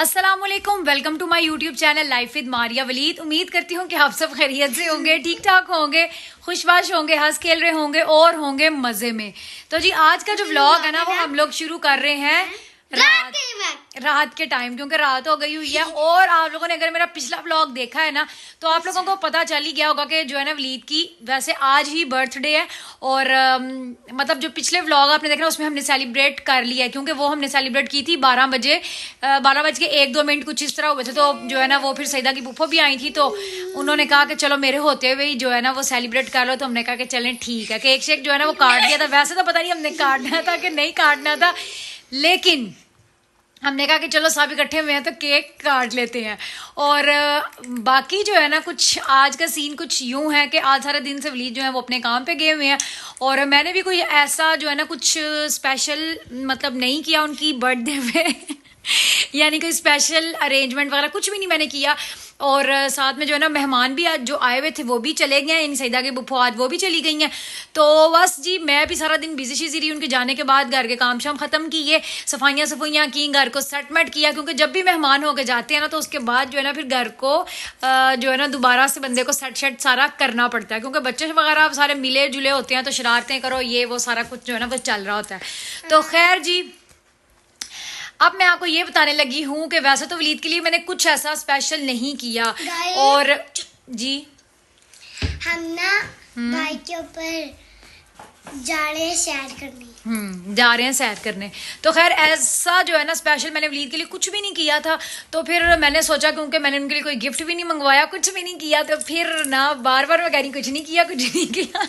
अस्सलामुअलैकुम, welcome to my YouTube channel life with Maria Waleed. उम्मीद करती हूँ कि आप सब खैरियत से होंगे, ठीक ठाक होंगे, खुशबाश होंगे, हंस खेल रहे होंगे और होंगे मजे में। तो जी आज का जो व्लॉग है ना वो हम लोग शुरू कर रहे हैं रात के टाइम, क्योंकि रात हो गई हुई है। और आप लोगों ने अगर मेरा पिछला व्लॉग देखा है ना तो आप लोगों को पता चल ही गया होगा कि जो है ना वलीद की वैसे आज ही बर्थडे है। और मतलब जो पिछले व्लॉग आपने देखा उसमें हमने सेलिब्रेट कर लिया है, क्योंकि वो हमने सेलिब्रेट की थी 12 बज के 1-2 मिनट कुछ इस तरह हुए थे। तो जो है ना वो फिर सईदा की फूफो भी आई थी, तो उन्होंने कहा कि चलो मेरे होते हुए ही जो है ना वो सेलिब्रेट कर लो। तो हमने कहा कि चलें ठीक है। केक शेक जो है ना वो काट दिया था। वैसे तो पता नहीं हमने काटना था कि नहीं काटना था, लेकिन हमने कहा कि चलो सब इकट्ठे हुए हैं तो केक काट लेते हैं। और बाकी जो है ना कुछ आज का सीन कुछ यूं है कि आज सारे दिन से वलीद जो है वो अपने काम पे गए हुए हैं और मैंने भी कोई ऐसा जो है ना कुछ स्पेशल मतलब नहीं किया उनकी बर्थडे पे यानी कोई स्पेशल अरेंजमेंट वगैरह कुछ भी नहीं मैंने किया। और साथ में जो है ना मेहमान भी आज जो आए हुए थे वो भी चले गए हैं, इन सईदा के बुफो आज वो भी चली गई हैं। तो बस जी मैं भी सारा दिन बिजी शिजी रही। उनके जाने के बाद घर के काम शाम खत्म किए, सफाइयाँ की, घर को सेटमेंट किया, क्योंकि जब भी मेहमान होके जाते हैं ना तो उसके बाद जो है ना फिर घर को जो है ना दोबारा से बंदे को सेट शेट सारा करना पड़ता है, क्योंकि बच्चे वगैरह सारे मिले जुले होते हैं तो शरारतें करो ये वो सारा कुछ जो है ना वो चल रहा होता है। तो खैर जी अब मैं आपको ये बताने लगी हूँ कि वैसे तो वलीद के लिए मैंने कुछ ऐसा स्पेशल नहीं किया। और जी हम ना भाई के ऊपर जा रहे हैं सैर करने। जा रहे हैं सैर करने। तो खैर ऐसा जो है ना स्पेशल मैंने वलीद के लिए कुछ भी नहीं किया था। तो फिर मैंने सोचा, क्योंकि मैंने उनके लिए कोई गिफ्ट भी नहीं मंगवाया, कुछ भी नहीं किया, तो फिर ना बार बार मैं कह रही कुछ नहीं किया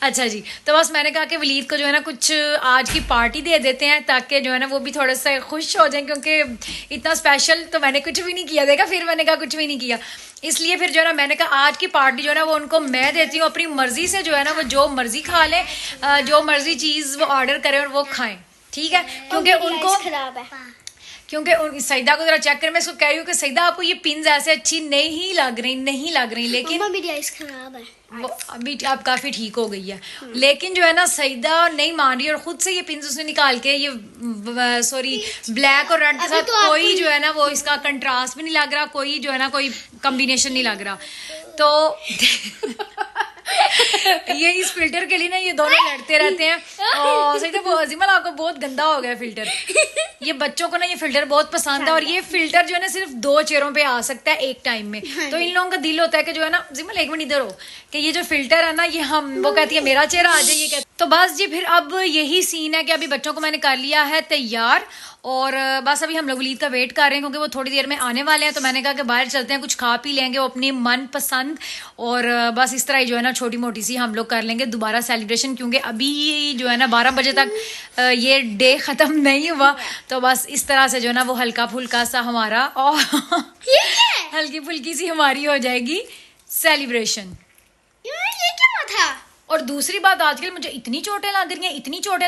अच्छा जी, तो बस मैंने कहा कि वलीद को जो है ना कुछ आज की पार्टी दे देते हैं ताकि जो है ना वो भी थोड़ा सा खुश हो जाए, क्योंकि इतना स्पेशल तो मैंने कुछ भी नहीं किया। देखा, फिर मैंने कहा कुछ भी नहीं किया, इसलिए फिर जो है ना मैंने कहा आज की पार्टी जो है ना वो उनको मैं देती हूँ। अपनी मर्जी से जो है ना वो जो मर्जी खा लें, जो मर्जी चीज़ वो ऑर्डर करें और वो खाएं, ठीक है। क्योंकि उनको खराब है, क्योंकि सईदा को जरा चेक करें। मैं इसको कह रही हूँ कि सईदा आपको ये पिन्स ऐसे अच्छी नहीं लग रही, लेकिन मेरी आइस खराब है। वो अभी आप काफी ठीक हो गई है, लेकिन जो है ना सईदा नहीं मान रही और खुद से ये पिन्स उसने निकाल के ये ब्लैक और रेड के साथ तो कोई जो है ना वो इसका कंट्रास्ट भी नहीं लग रहा, कोई जो है ना कोई कॉम्बिनेशन नहीं लग रहा। तो ये इस फिल्टर के लिए ना ये दोनों लड़ते रहते हैं। और सही तो अजीमल आपको बहुत गंदा हो गया फिल्टर। ये बच्चों को ना ये फिल्टर बहुत पसंद है और ये फिल्टर जो है ना सिर्फ 2 चेहरों पे आ सकता है एक टाइम में। तो इन लोगों का दिल होता है कि जो है ना अजीमल एक मिनट इधर हो, कि ये जो फिल्टर है ना ये हम वो कहती है मेरा चेहरा आ जाए, ये कहती। तो बस जी फिर अब यही सीन है कि अभी बच्चों को मैंने कर लिया है तैयार और बस अभी हम लोग वलीद का वेट कर रहे हैं, क्योंकि वो थोड़ी देर में आने वाले हैं। तो मैंने कहा कि बाहर चलते हैं, कुछ खा पी लेंगे वो अपनी मन पसंद, और बस इस तरह ही जो है ना छोटी मोटी सी हम लोग कर लेंगे दोबारा सेलिब्रेशन, क्योंकि अभी जो है ना 12 बजे तक ये डे ख़त्म नहीं हुआ। तो बस इस तरह से जो है ना वो हल्का फुल्का सा हमारा और हल्की फुल्की सी हमारी हो जाएगी सेलिब्रेशन। ये क्या था? और दूसरी बात, आजकल मुझे इतनी चोटें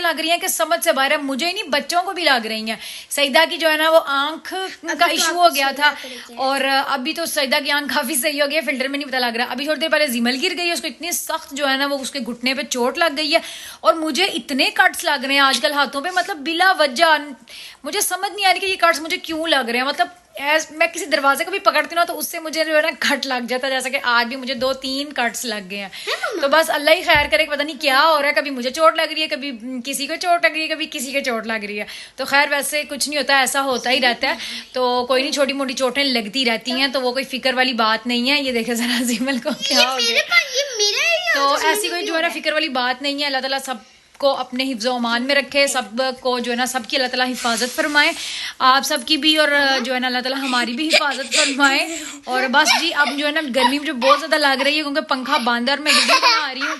लग रही हैं कि समझ से बाहर है। मुझे ही नहीं बच्चों को भी लग रही हैं। सईदा की जो है ना वो आंख का इशू हो गया था और अभी तो सईदा की आंख काफी सही हो गई है, फिल्टर में नहीं पता लग रहा। अभी थोड़ी देर पहले जिमल गिर गई है, उसको इतनी सख्त जो है ना वो उसके घुटने पे चोट लग गई है। और मुझे इतने कट्स लग रहे हैं आजकल हाथों पे, मतलब बिला वजह। मुझे समझ नहीं आ रही कि ये कट्स मुझे क्यों लग रहे हैं। मतलब मैं किसी दरवाजे को भी पकड़ती हूँ ना तो उससे मुझे जो है ना कट लग जाता है, जैसा कि आज भी मुझे 2-3 कट्स लग गए हैं। तो बस अल्लाह ही खैर करे, पता नहीं क्या हो रहा है, कभी मुझे चोट लग रही है, कभी किसी को चोट लग रही है, कभी किसी को चोट लग रही है। तो खैर वैसे कुछ नहीं होता, ऐसा होता ही रहता है। तो कोई नहीं, छोटी मोटी चोटें लगती रहती हैं, तो वो कोई फिक्र वाली बात नहीं है। ये देखे जरा जिमल को क्या हो गया। तो ऐसी कोई जो है ना फिक्र वाली बात नहीं है। अल्लाह ताला सब को अपने हिफ्ज़ अमान में रखे, सब को जो है ना सबकी अल्लाह ताला हिफाजत फरमाए, आप सबकी भी, और जो है ना अल्लाह ताला हमारी भी हिफाजत फरमाए। और बस जी अब जो है ना गर्मी मुझे बहुत ज़्यादा लग रही है, क्योंकि पंखा बंद और मैं वीडियो बना रही हूँ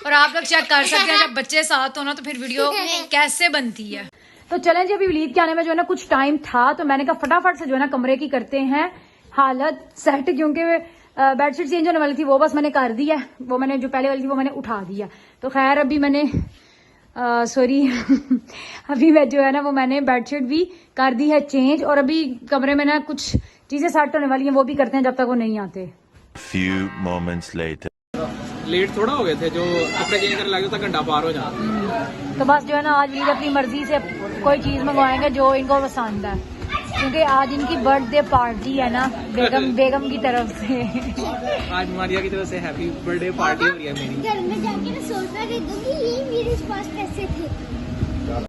और आप लोग चेक कर सकते हैं जब बच्चे साथ हो ना तो फिर वीडियो कैसे बनती है। तो चलें जी, अभी वलीद के आने में जो है ना कुछ टाइम था, तो मैंने कहा फटाफट से जो है ना कमरे की करते हैं हालत सेट, क्योंकि बेडशीट चेंज होने वाली थी वो बस मैंने कर दी है। वो मैंने जो पहले वाली थी वो मैंने उठा दिया। तो खैर अभी मैंने अभी मैं जो है ना वो मैंने बेडशीट भी कर दी है चेंज, और अभी कमरे में ना कुछ चीजें सेट होने वाली हैं, वो भी करते हैं जब तक वो नहीं आते। Few moments later. लेट थोड़ा हो गए थे, जो कपड़े चेंज करने लगे तो घंटा पार हो जाता। तो बस जो है ना आज वलीद अपनी मर्जी से कोई चीज मंगवाएंगे जो इनको पसंद है। क्योंकि आज इनकी बर्थडे पार्टी है ना बेगम की तरफ से। आज मारिया की तरफ से हैप्पी बर्थडे पार्टी हो रही है मेरी। घर में जाके ना सोफा खरीदूंगी, ये मेरे पास पैसे थे।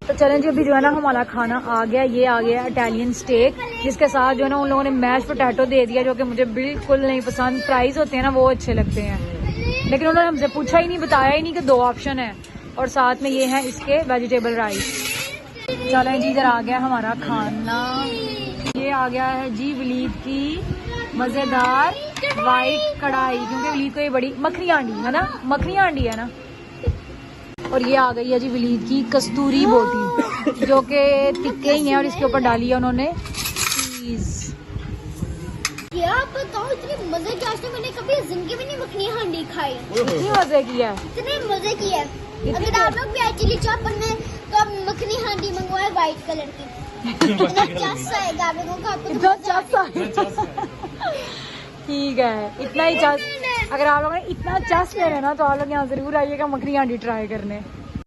तो चलें जी, अभी जो है ना हमारा खाना आ गया। ये आ गया इटालियन स्टेक, जिसके साथ जो है ना उन लोगों ने मैश पोटैटो दे दिया, जो कि मुझे बिल्कुल नहीं पसंद। फ्राइज होते हैं ना वो अच्छे लगते हैं, लेकिन उन्होंने हमसे पूछा ही नहीं, बताया ही नहीं कि 2 ऑप्शन है। और साथ में ये है इसके वेजिटेबल राइस। चलें जी, इधर आ गया हमारा खाना। ये आ गया है जी वलीद की मज़ेदार वाइट कढ़ाई, क्योंकि वलीद को ये बड़ी मखनी हांडी है ना, मखनी हांडी है ना। और ये आ गई है जी वलीद की कस्तूरी बोटी, जो कि टिक्के ही है, और इसके ऊपर डाली है उन्होंने चीज़। क्या आप बताओ, इतने मजे की आज तक मैंने कभी जिंदगी में नहीं मखनी हांडी खाई। इतनी मजे की है, इतने मजे की है। अगर आप लोग भी आए चिली चॉप बनना है तो आप मखनी हांडी मंगवाए व्हाइट कलर की। इतना चस आएगा आप लोगों को, आपको तो इतना मजा चस ठीक है, इतना ही चस। अगर आप लोगों ने इतना चस लेना है ना, तो आप लोग यहाँ जरूर आइएगा मखनी हांडी ट्राई करने।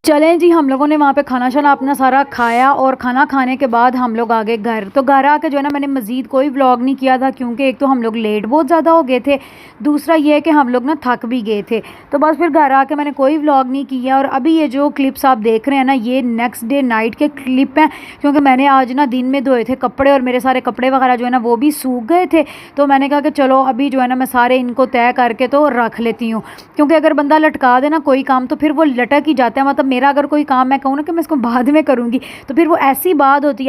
चलें जी, हम लोगों ने वहाँ पे खाना शाना अपना सारा खाया, और खाना खाने के बाद हम लोग आ गए घर। तो घर आके जो है ना मैंने मज़ीद कोई व्लॉग नहीं किया था, क्योंकि एक तो हम लोग लेट बहुत ज़्यादा हो गए थे, दूसरा ये है कि हम लोग ना थक भी गए थे। तो बस फिर घर आके मैंने कोई व्लॉग नहीं किया। और अभी ये जो क्लिप्स आप देख रहे हैं ना, ये नेक्स्ट डे नाइट के क्लिप हैं, क्योंकि मैंने आज ना दिन में धोए थे कपड़े, और मेरे सारे कपड़े वगैरह जो है ना वो भी सूख गए थे। तो मैंने कहा कि चलो अभी जो है ना मैं सारे इनको तय करके तो रख लेती हूँ, क्योंकि अगर बंदा लटका दे ना कोई काम, तो फिर वो लटक ही जाता है। मतलब मेरा अगर कोई काम मैं कहूँ ना कि मैं इसको बाद में करूँगी, तो फिर वो ऐसी बात होती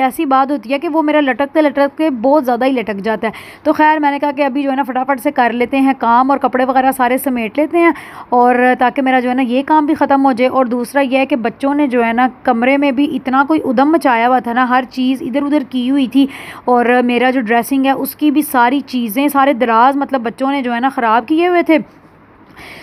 है कि वो मेरा लटकते लटकते बहुत ज़्यादा ही लटक जाता है। तो खैर मैंने कहा कि अभी जो है ना फटाफट से कर लेते हैं काम, और कपड़े वगैरह सारे समेट लेते हैं, और ताकि मेरा जो है ना ये काम भी ख़त्म हो जाए। और दूसरा ये है कि बच्चों ने जो है ना कमरे में भी इतना कोई उदम मचाया हुआ था ना, हर चीज़ इधर उधर की हुई थी, और मेरा जो ड्रेसिंग है उसकी भी सारी चीज़ें, सारे दराज मतलब बच्चों ने जो है ना ख़राब किए हुए थे।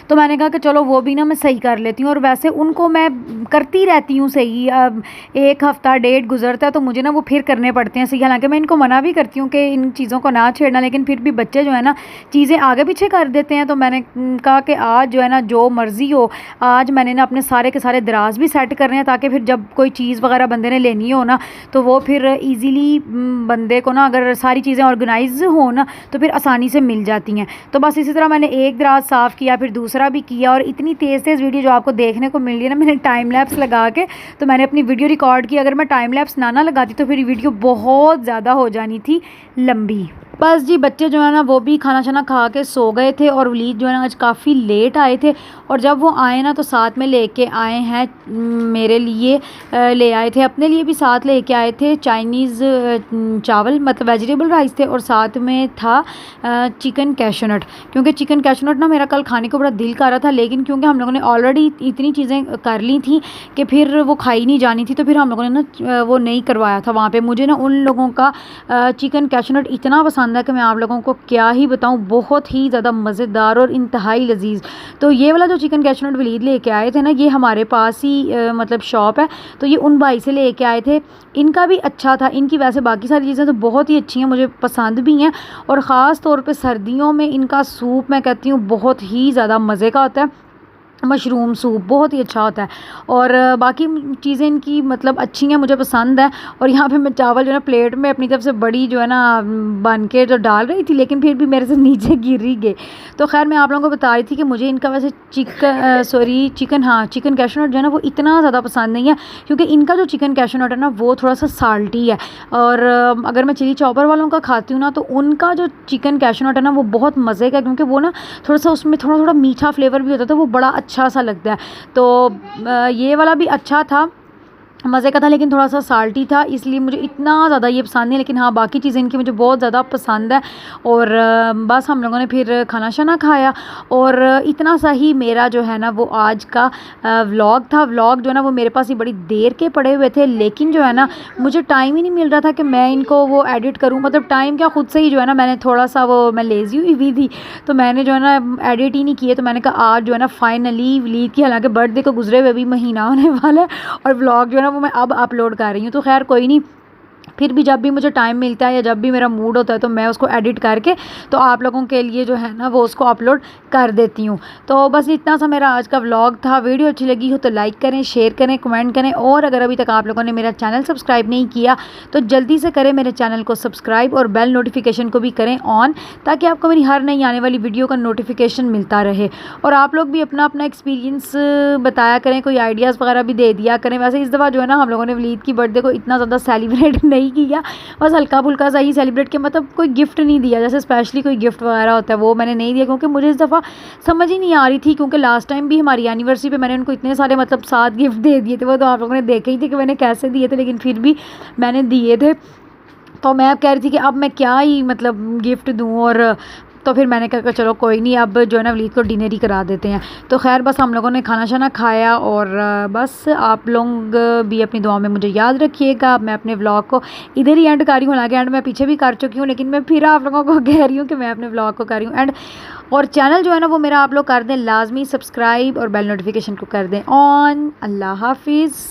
तो मैंने कहा कि चलो वो भी ना मैं सही कर लेती हूँ, और वैसे उनको मैं करती रहती हूँ सही। अब 1 हफ़्ता 1.5 गुजरता है तो मुझे ना वो फिर करने पड़ते हैं सही। हालांकि मैं इनको मना भी करती हूँ कि इन चीज़ों को ना छेड़ना, लेकिन फिर भी बच्चे जो है ना चीज़ें आगे पीछे कर देते हैं। तो मैंने कहा कि आज जो है ना जो मर्ज़ी हो, आज मैंने ना अपने सारे के सारे दराज भी सेट करने हैं, ताकि फिर जब कोई चीज़ वगैरह बंदे ने लेनी हो ना, तो वो फिर ईज़िली बंदे को ना, अगर सारी चीज़ें ऑर्गेनाइज हो ना, तो फिर आसानी से मिल जाती हैं। तो बस इसी तरह मैंने एक दराज साफ़ किया, फिर दूसरा भी किया, और इतनी तेज़ वीडियो जो आपको देखने को मिल रही है ना, मैंने टाइम लैप्स लगा के तो मैंने अपनी वीडियो रिकॉर्ड की। अगर मैं टाइम लैप्स ना लगाती तो फिर वीडियो बहुत ज़्यादा हो जानी थी लंबी। बस जी, बच्चे जो है ना वो भी खाना शाना खा के सो गए थे, और वलीद जो है ना आज काफ़ी लेट आए थे, और जब वो आए ना तो साथ में लेके आए हैं, मेरे लिए ले आए थे, अपने लिए भी साथ लेके आए थे चाइनीज़ चावल, मतलब वेजिटेबल राइस थे, और साथ में था चिकन कैशनट। क्योंकि चिकन कैशनट ना मेरा कल खाने को बड़ा दिल कर रहा था, लेकिन क्योंकि हम लोगों ने ऑलरेडी इतनी चीज़ें कर ली थी कि फिर वो खाई नहीं जानी थी, तो फिर हम लोगों ने ना वो नहीं करवाया था वहाँ पर। मुझे ना उन लोगों का चिकन कैशनट इतना पसंद है कि मैं आप लोगों को क्या ही बताऊं, बहुत ही ज़्यादा मज़ेदार और इंतहाई लजीज। तो ये वाला जो चिकन कैशनट वलीद लेके आए थे ना, ये हमारे पास ही मतलब शॉप है, तो ये उन भाई से लेके आए थे। इनका भी अच्छा था, इनकी वैसे बाकी सारी चीज़ें तो बहुत ही अच्छी हैं, मुझे पसंद भी हैं, और ख़ास तौर पे सर्दियों में इनका सूप मैं कहती हूँ बहुत ही ज़्यादा मज़े का होता है। मशरूम सूप बहुत ही अच्छा होता है, और बाकी चीज़ें इनकी मतलब अच्छी हैं, मुझे पसंद है। और यहाँ पे मैं चावल जो है ना प्लेट में अपनी तरफ से बड़ी जो है ना बन के जो डाल रही थी, लेकिन फिर भी मेरे से नीचे गिर ही गए। तो खैर मैं आप लोगों को बता रही थी कि मुझे इनका वैसे चिकन कैशनट जो है ना वो इतना ज़्यादा पसंद नहीं है, क्योंकि इनका जो चिकन कैशनट है ना वो थोड़ा सा साल्टी है, और अगर मैं चिली चॉपर वालों का खाती हूँ ना, तो उनका जो चिकन कैशनट है ना वो बहुत मज़े का, क्योंकि वो ना थोड़ा सा उसमें थोड़ा मीठा फ्लेवर भी होता है, तो वो बड़ा अच्छा सा लगता है। तो ये वाला भी अच्छा था, मज़े का था, लेकिन थोड़ा सा साल्टी था, इसलिए मुझे इतना ज़्यादा ये पसंद नहीं। लेकिन हाँ, बाकी चीज़ें इनकी मुझे बहुत ज़्यादा पसंद है। और बस हम लोगों ने फिर खाना शाना खाया, और इतना सा ही मेरा जो है ना वो आज का व्लॉग था। व्लॉग जो है ना वो मेरे पास ही बड़ी देर के पड़े हुए थे, लेकिन जो है ना मुझे टाइम ही नहीं मिल रहा था कि मैं इनको वो एडिट करूँ। मतलब टाइम क्या, खुद से ही जो है ना मैंने थोड़ा सा मैं लेज़ी हुई थी, तो मैंने जो है ना एडिट ही नहीं किए। तो मैंने कहा आज जो है ना फाइनली वलीद की, हालांकि बर्थडे को गुजरे हुए भी महीना होने वाला है, और व्लॉग जो है ना वो मैं अब अपलोड कर रही हूँ। तो खैर कोई नहीं, फिर भी जब भी मुझे टाइम मिलता है या जब भी मेरा मूड होता है तो मैं उसको एडिट करके तो आप लोगों के लिए जो है ना वो उसको अपलोड कर देती हूँ। तो बस इतना सा मेरा आज का व्लॉग था। वीडियो अच्छी लगी हो तो लाइक करें, शेयर करें, कमेंट करें, और अगर अभी तक आप लोगों ने मेरा चैनल सब्सक्राइब नहीं किया तो जल्दी से करें मेरे चैनल को सब्सक्राइब और बेल नोटिफिकेशन को भी करें ऑन, ताकि आपको मेरी हर नई आने वाली वीडियो का नोटिफिकेशन मिलता रहे। और आप लोग भी अपना अपना एक्सपीरियंस बताया करें, कोई आइडियाज़ वगैरह भी दे दिया करें। वैसे इस दफ़ा जो है ना हम लोगों ने वलीद की बर्थडे को इतना ज़्यादा सेलिब्रेट नहीं किया, बस हल्का फुल्का सा ही सेलिब्रेट किया, मतलब कोई गिफ्ट नहीं दिया, जैसे स्पेशली कोई गिफ्ट वगैरह होता है वो मैंने नहीं दिया, क्योंकि मुझे इस दफ़ा समझ ही नहीं आ रही थी। क्योंकि लास्ट टाइम भी हमारी एनिवर्सरी पे मैंने उनको इतने सारे मतलब 7 गिफ्ट दे दिए थे, वो तो आप लोगों ने देखे ही थे कि मैंने कैसे दिए थे, लेकिन फिर भी मैंने दिए थे। तो मैं अब कह रही थी कि अब मैं क्या ही मतलब गिफ्ट दूँ, और तो फिर मैंने कहा चलो कोई नहीं, अब जो है ना वलीद को डिनर ही करा देते हैं। तो खैर बस हम लोगों ने खाना शाना खाया, और बस आप लोग भी अपनी दुआ में मुझे याद रखिएगा। मैं अपने व्लॉग को इधर ही एंड कर रही हूँ, हालांकि एंड मैं पीछे भी कर चुकी हूँ, लेकिन मैं फिर आप लोगों को कह रही हूँ कि मैं अपने व्लॉग को कर रही हूँ एंड। और चैनल जो है ना वो मेरा आप लोग कर दें लाजमी सब्सक्राइब, और बेल नोटिफिकेशन को कर दें ऑन। अल्लाह हाफिज़।